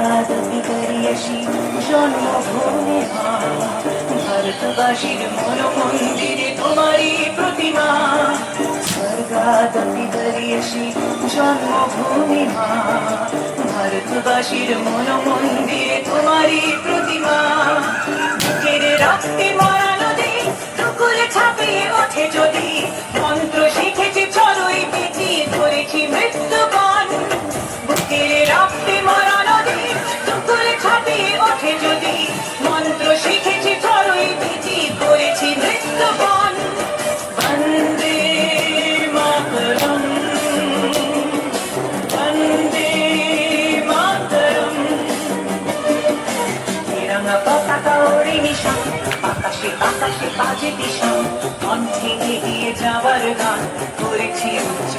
স্বর্গাদপি করিয়সি জন্মভূমি মা, ভারতবাসীর মন মন্দিরে তোমারই প্রতিমা। স্বর্গাদপি করিয়সি জন্মভূমি মা, ভারতবাসীর মন মন্দিরে তোমারই প্রতিমা। বুকের রক্তে মরা নদী টুকুরে ছাপিয়ে ওঠে যদি, মন্ত্র শিখেছি চড়ুই পিঠি ধরেছি মৃত্যুবন। বুকের রক্তে মরা নদী টুকুরে ছাপিয়ে ওঠে যদি, মন্ত্র শিখেছি চড়ুই পিঠি ধরেছি মৃত্যুবন। বন্দে মাতরম, বন্দে মাতরম। তিরঙ্গা পতাকা ওড়ে নিশান, আকাশে আকাশে বাজে দিশা, কণ্ঠে এগিয়ে যাওয়ার গান করেছি উচ্চ